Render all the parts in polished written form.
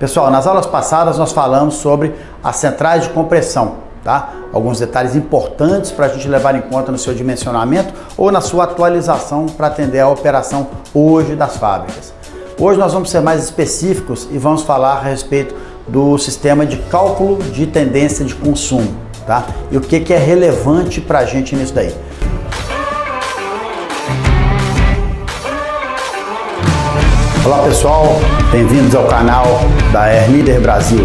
Pessoal, nas aulas passadas nós falamos sobre as centrais de compressão, tá? Alguns detalhes importantes para a gente levar em conta no seu dimensionamento ou na sua atualização para atender a operação hoje das fábricas. Hoje nós vamos ser mais específicos e vamos falar a respeito do sistema de cálculo de tendência de consumo, tá? E o que é relevante para a gente nisso daí. Olá pessoal, bem-vindos ao canal da Air Leader Brasil.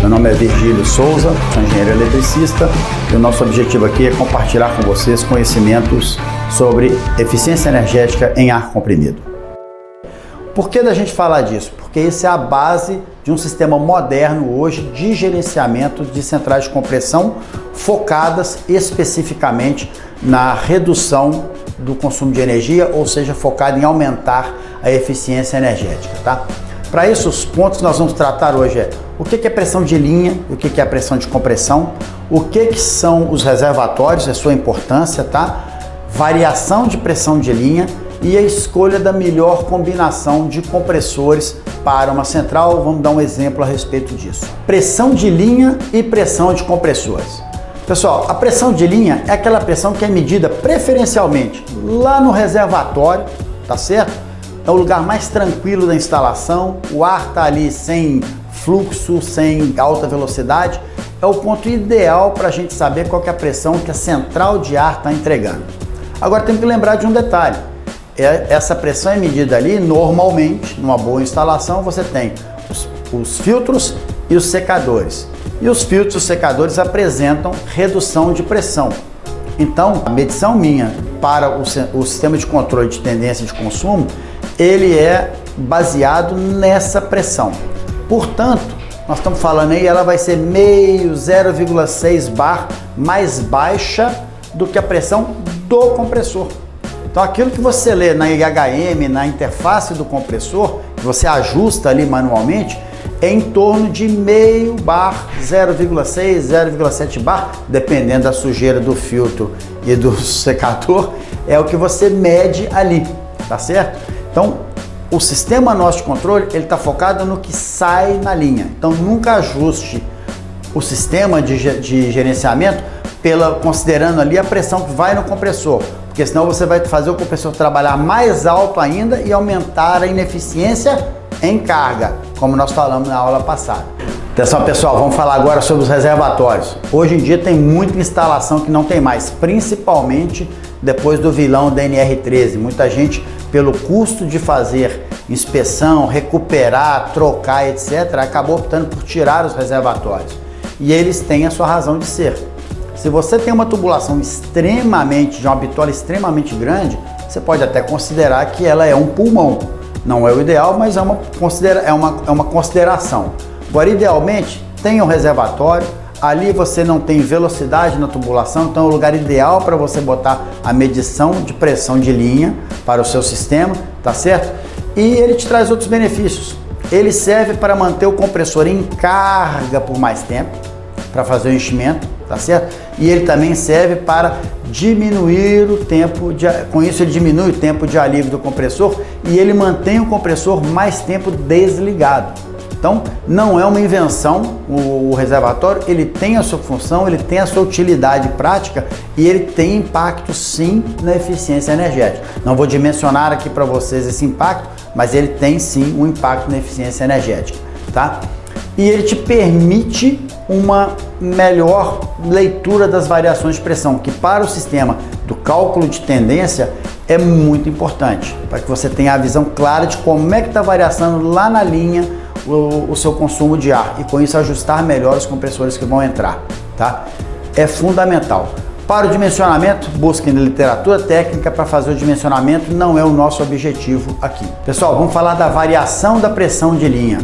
Meu nome é Virgílio Souza, sou engenheiro eletricista e o nosso objetivo aqui é compartilhar com vocês conhecimentos sobre eficiência energética em ar comprimido. Por que da gente falar disso? Porque isso é a base de um sistema moderno hoje de gerenciamento de centrais de compressão focadas especificamente na redução do consumo de energia, ou seja, focado em aumentar a eficiência energética, tá? Para isso, os pontos que nós vamos tratar hoje é o que é pressão de linha, o que é a pressão de compressão, o que são os reservatórios, a sua importância, tá? Variação de pressão de linha e a escolha da melhor combinação de compressores para uma central. Vamos dar um exemplo a respeito disso. Pressão de linha e pressão de compressores. Pessoal, a pressão de linha é aquela pressão que é medida preferencialmente lá no reservatório, tá certo? É o lugar mais tranquilo da instalação, o ar está ali sem fluxo, sem alta velocidade. É o ponto ideal para a gente saber qual que é a pressão que a central de ar está entregando. Agora tem que lembrar de um detalhe. Essa pressão é medida ali normalmente, numa boa instalação, você tem os filtros e os secadores. E os filtros e os secadores apresentam redução de pressão. Então, a medição minha para o sistema de controle de tendência de consumo, ele é baseado nessa pressão. Portanto, nós estamos falando aí, ela vai ser meio 0,6 bar mais baixa do que a pressão do compressor. Então aquilo que você lê na IHM, na interface do compressor, que você ajusta ali manualmente, é em torno de meio bar, 0,6, 0,7 bar, dependendo da sujeira do filtro e do secador, é o que você mede ali, tá certo? Então o sistema nosso de controle, ele está focado no que sai na linha. Então nunca ajuste o sistema de gerenciamento considerando ali a pressão que vai no compressor, porque senão você vai fazer o compressor trabalhar mais alto ainda e aumentar a ineficiência em carga, como nós falamos na aula passada. Atenção pessoal, vamos falar agora sobre os reservatórios. Hoje em dia tem muita instalação que não tem mais, principalmente depois do vilão da NR13. Muita gente, pelo custo de fazer inspeção, recuperar, trocar, etc., acabou optando por tirar os reservatórios. E eles têm a sua razão de ser. Se você tem uma tubulação de uma bitola extremamente grande, você pode até considerar que ela é um pulmão. Não é o ideal, mas é uma consideração. Agora, idealmente, tem um reservatório, ali você não tem velocidade na tubulação, então é o lugar ideal para você botar a medição de pressão de linha para o seu sistema, tá certo? E ele te traz outros benefícios. Ele serve para manter o compressor em carga por mais tempo, para fazer o enchimento, tá certo? E ele também serve para diminuir o tempo, com isso ele diminui o tempo de alívio do compressor e ele mantém o compressor mais tempo desligado. Então não é uma invenção, o reservatório, ele tem a sua função, ele tem a sua utilidade prática e ele tem impacto sim na eficiência energética. Não vou dimensionar aqui para vocês esse impacto, mas ele tem sim um impacto na eficiência energética, tá? E ele te permite uma melhor leitura das variações de pressão, que para o sistema do cálculo de tendência é muito importante, para que você tenha a visão clara de como é que está variação lá na linha o seu consumo de ar e com isso ajustar melhor os compressores que vão entrar, tá? É fundamental. Para o dimensionamento, busquem na literatura técnica para fazer o dimensionamento, não é o nosso objetivo aqui. Pessoal, vamos falar da variação da pressão de linha,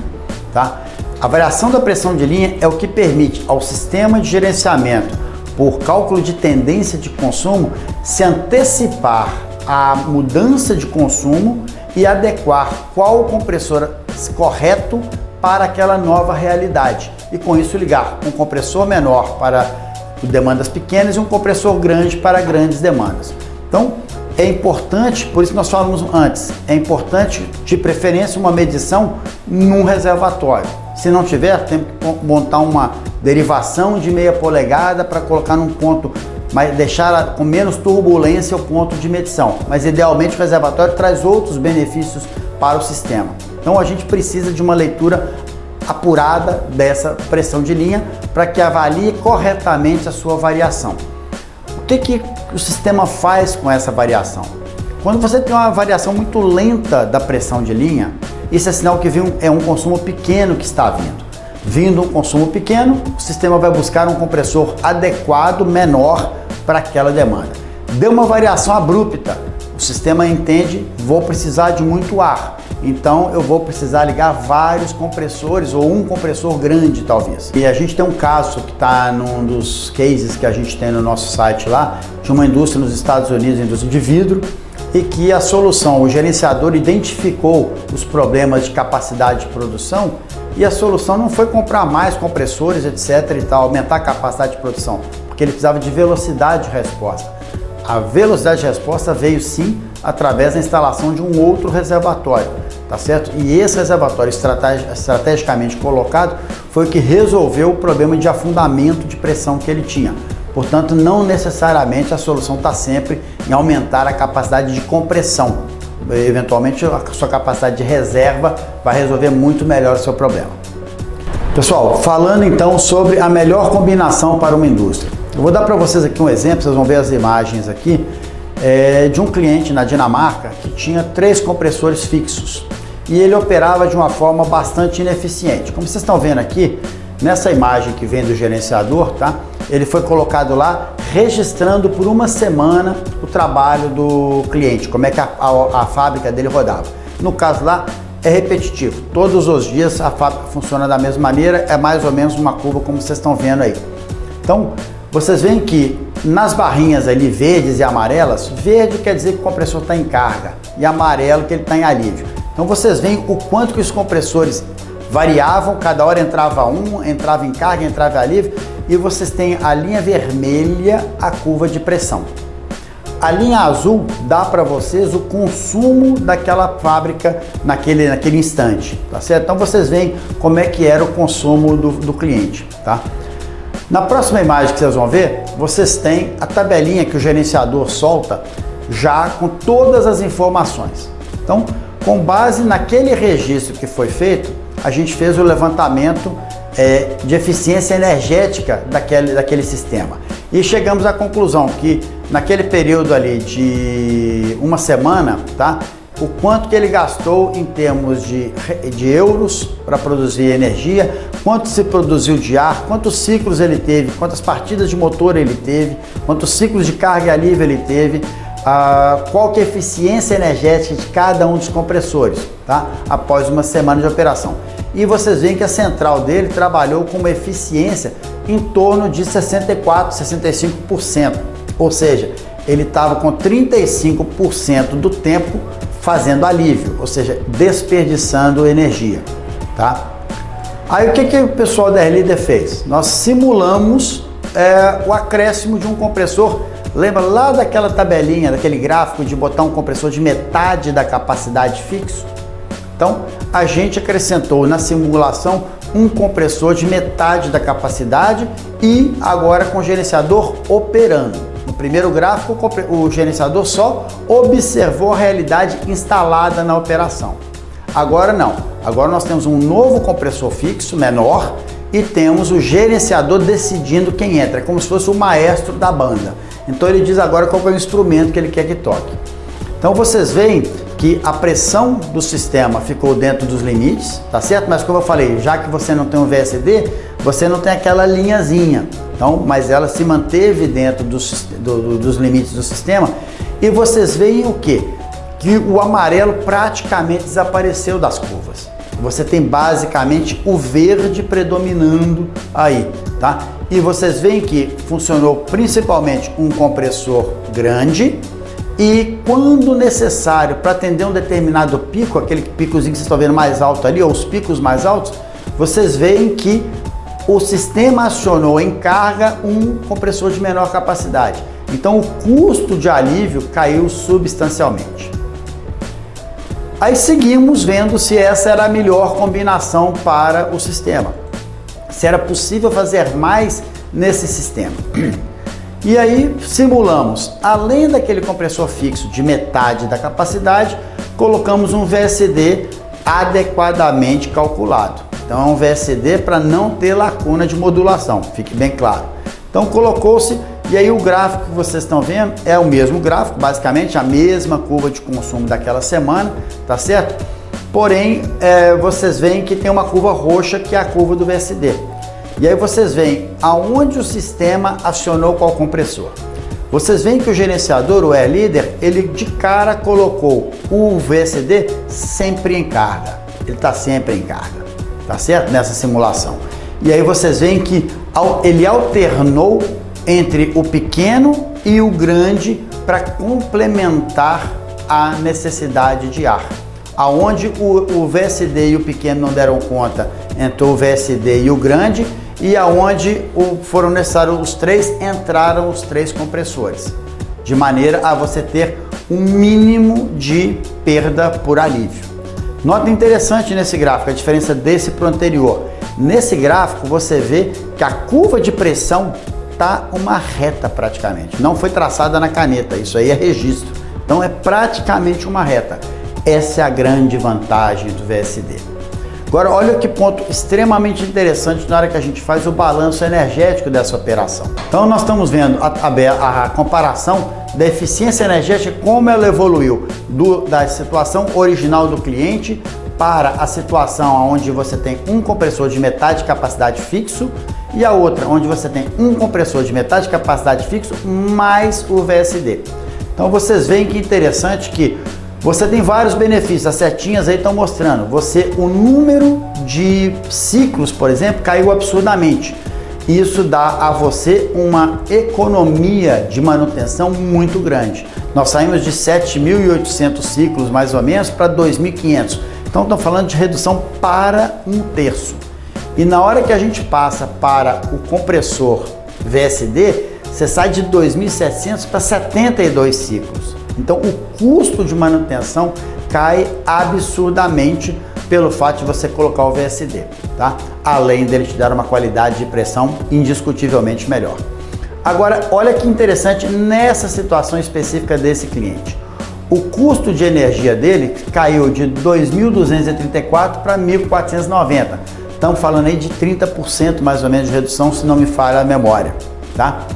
tá? A variação da pressão de linha é o que permite ao sistema de gerenciamento por cálculo de tendência de consumo se antecipar à mudança de consumo e adequar qual o compressor correto para aquela nova realidade e com isso ligar um compressor menor para demandas pequenas e um compressor grande para grandes demandas. Então é importante, por isso nós falamos antes, é importante de preferência uma medição num reservatório. Se não tiver, tem que montar uma derivação de meia polegada para colocar num ponto, mas deixar com menos turbulência o ponto de medição. Mas idealmente o reservatório traz outros benefícios para o sistema. Então a gente precisa de uma leitura apurada dessa pressão de linha para que avalie corretamente a sua variação. O que o sistema faz com essa variação? Quando você tem uma variação muito lenta da pressão de linha, isso é sinal que é um consumo pequeno que está vindo. Vindo um consumo pequeno, o sistema vai buscar um compressor adequado, menor para aquela demanda. Deu uma variação abrupta, o sistema entende, vou precisar de muito ar, então eu vou precisar ligar vários compressores ou um compressor grande talvez. E a gente tem um caso que está num dos cases que a gente tem no nosso site lá, de uma indústria nos Estados Unidos, indústria de vidro, e que a solução, o gerenciador identificou os problemas de capacidade de produção e a solução não foi comprar mais compressores, etc. e tal, aumentar a capacidade de produção, porque ele precisava de velocidade de resposta. A velocidade de resposta veio sim através da instalação de um outro reservatório, tá certo? E esse reservatório estrategicamente colocado foi o que resolveu o problema de afundamento de pressão que ele tinha. Portanto, não necessariamente a solução está sempre em aumentar a capacidade de compressão. Eventualmente, a sua capacidade de reserva vai resolver muito melhor o seu problema. Pessoal, falando então sobre a melhor combinação para uma indústria. Eu vou dar para vocês aqui um exemplo, vocês vão ver as imagens aqui, de um cliente na Dinamarca que tinha 3 compressores fixos e ele operava de uma forma bastante ineficiente. Como vocês estão vendo aqui, nessa imagem que vem do gerenciador, tá? Ele foi colocado lá registrando por uma semana o trabalho do cliente, como é que a fábrica dele rodava. No caso lá, é repetitivo. Todos os dias a fábrica funciona da mesma maneira, é mais ou menos uma curva como vocês estão vendo aí. Então, vocês veem que nas barrinhas ali verdes e amarelas, verde quer dizer que o compressor está em carga e amarelo que ele está em alívio. Então vocês veem o quanto que os compressores variavam, cada hora entrava um, entrava em carga, entrava em alívio, e vocês têm a linha vermelha, a curva de pressão. A linha azul dá para vocês o consumo daquela fábrica naquele instante, tá certo? Então vocês veem como é que era o consumo do cliente, tá? Na próxima imagem que vocês vão ver, vocês têm a tabelinha que o gerenciador solta já com todas as informações. Então, com base naquele registro que foi feito, a gente fez o levantamento de eficiência energética daquele sistema. E chegamos à conclusão que naquele período ali de uma semana, tá? O quanto que ele gastou em termos de euros para produzir energia, quanto se produziu de ar, quantos ciclos ele teve, quantas partidas de motor ele teve, quantos ciclos de carga e alívio ele teve, qual que é a eficiência energética de cada um dos compressores, tá? Após uma semana de operação. E vocês veem que a central dele trabalhou com uma eficiência em torno de 64, 65%. Ou seja, ele estava com 35% do tempo fazendo alívio, ou seja, desperdiçando energia, tá? Aí o que o pessoal da Airleader fez? Nós simulamos o acréscimo de um compressor. Lembra lá daquela tabelinha, daquele gráfico de botar um compressor de metade da capacidade fixo? Então, a gente acrescentou na simulação um compressor de metade da capacidade e agora com o gerenciador operando. No primeiro gráfico, o gerenciador só observou a realidade instalada na operação. Agora não. Agora nós temos um novo compressor fixo, menor, e temos o gerenciador decidindo quem entra. É como se fosse o maestro da banda. Então ele diz agora qual é o instrumento que ele quer que toque. Então vocês veem que a pressão do sistema ficou dentro dos limites, tá certo? Mas como eu falei, já que você não tem um VSD, você não tem aquela linhazinha. Então, mas ela se manteve dentro dos limites do sistema. E vocês veem o quê? Que o amarelo praticamente desapareceu das curvas. Você tem basicamente o verde predominando aí, tá? E vocês veem que funcionou principalmente um compressor grande e quando necessário para atender um determinado pico, aquele picozinho que vocês estão vendo mais alto ali, ou os picos mais altos, vocês veem que o sistema acionou em carga um compressor de menor capacidade. Então o custo de alívio caiu substancialmente. Aí seguimos vendo se essa era a melhor combinação para o sistema, se era possível fazer mais nesse sistema. E aí simulamos, além daquele compressor fixo de metade da capacidade, colocamos um VSD adequadamente calculado. Então é um VSD para não ter lacuna de modulação, fique bem claro. Então colocou-se, e aí o gráfico que vocês estão vendo é o mesmo gráfico, basicamente a mesma curva de consumo daquela semana, tá certo? Porém, vocês veem que tem uma curva roxa que é a curva do VSD. E aí vocês veem aonde o sistema acionou qual compressor. Vocês veem que o gerenciador, o E-Líder, ele de cara colocou o VSD sempre em carga. Ele está sempre em carga, tá certo? Nessa simulação. E aí vocês veem que ele alternou entre o pequeno e o grande para complementar a necessidade de ar. Aonde o VSD e o pequeno não deram conta, entrou o VSD e o grande, e aonde foram necessários os três, entraram os três compressores, de maneira a você ter um mínimo de perda por alívio. Nota interessante nesse gráfico, a diferença desse para o anterior. Nesse gráfico você vê que a curva de pressão está uma reta praticamente, não foi traçada na caneta, isso aí é registro, então é praticamente uma reta. Essa é a grande vantagem do VSD. Agora olha que ponto extremamente interessante na hora que a gente faz o balanço energético dessa operação. Então nós estamos vendo a comparação da eficiência energética, como ela evoluiu da situação original do cliente para a situação onde você tem um compressor de metade de capacidade fixo e a outra onde você tem um compressor de metade de capacidade fixo mais o VSD. Então vocês veem que interessante que você tem vários benefícios, as setinhas aí estão mostrando. O número de ciclos, por exemplo, caiu absurdamente. Isso dá a você uma economia de manutenção muito grande. Nós saímos de 7.800 ciclos, mais ou menos, para 2.500. Então, estamos falando de redução para 1/3. E na hora que a gente passa para o compressor VSD, você sai de 2.700 para 72 ciclos. Então o custo de manutenção cai absurdamente pelo fato de você colocar o VSD, tá? Além dele te dar uma qualidade de pressão indiscutivelmente melhor. Agora, olha que interessante nessa situação específica desse cliente. O custo de energia dele caiu de 2.234 para 1.490. Estamos falando aí de 30% mais ou menos de redução, se não me falha a memória, tá?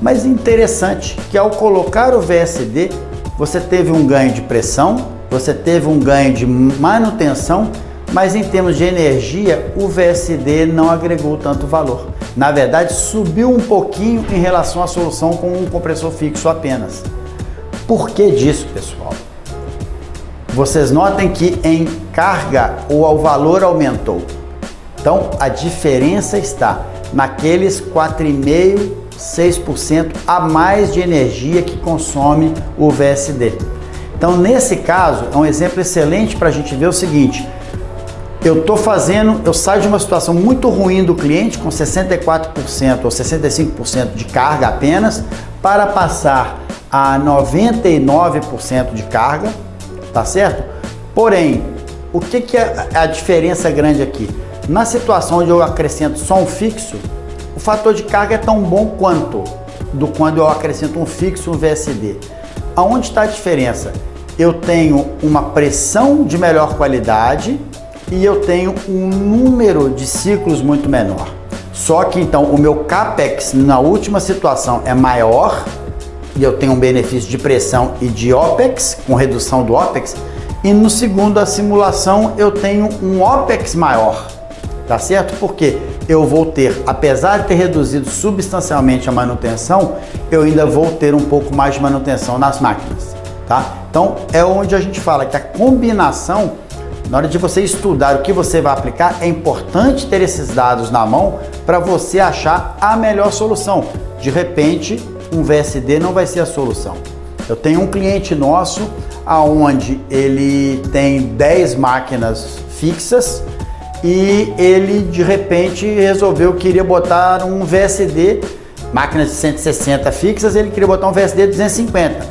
Mas interessante que ao colocar o VSD, você teve um ganho de pressão, você teve um ganho de manutenção, mas em termos de energia, o VSD não agregou tanto valor. Na verdade, subiu um pouquinho em relação à solução com um compressor fixo apenas. Por que disso, pessoal? Vocês notem que em carga o valor aumentou. Então, a diferença está naqueles 4,5%, 6% a mais de energia que consome o VSD. Então, nesse caso, é um exemplo excelente para a gente ver o seguinte: eu saio de uma situação muito ruim do cliente com 64% ou 65% de carga apenas para passar a 99% de carga, tá certo? Porém, o que é a diferença grande aqui? Na situação onde eu acrescento só um fixo, o fator de carga é tão bom quanto quando eu acrescento um fixo, um VSD. Aonde está a diferença? Eu tenho uma pressão de melhor qualidade e eu tenho um número de ciclos muito menor. Só que então o meu CAPEX na última situação é maior e eu tenho um benefício de pressão e de OPEX, com redução do OPEX, e no segundo a simulação eu tenho um OPEX maior, tá certo? Porque eu vou ter, apesar de ter reduzido substancialmente a manutenção, eu ainda vou ter um pouco mais de manutenção nas máquinas, tá? Então é onde a gente fala que a combinação, na hora de você estudar o que você vai aplicar, é importante ter esses dados na mão para você achar a melhor solução. De repente, um VSD não vai ser a solução. Eu tenho um cliente nosso, aonde ele tem 10 máquinas fixas e ele de repente resolveu que queria botar um VSD, máquinas de 160 fixas, ele queria botar um VSD de 250.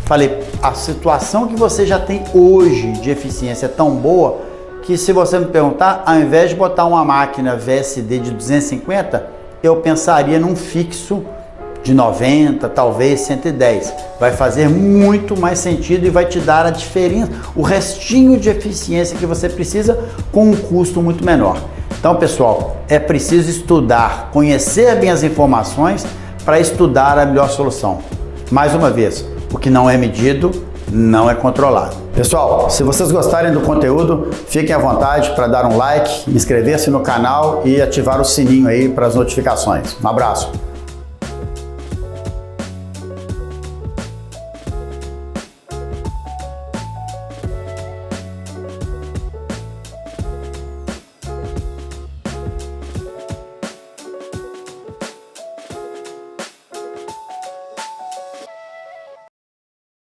Falei, a situação que você já tem hoje de eficiência é tão boa que se você me perguntar, ao invés de botar uma máquina VSD de 250, eu pensaria num fixo de 90, talvez 110. Vai fazer muito mais sentido e vai te dar a diferença, o restinho de eficiência que você precisa com um custo muito menor. Então, pessoal, é preciso estudar, conhecer bem as informações para estudar a melhor solução. Mais uma vez, o que não é medido não é controlado. Pessoal, se vocês gostarem do conteúdo, fiquem à vontade para dar um like, inscrever-se no canal e ativar o sininho aí para as notificações. Um abraço!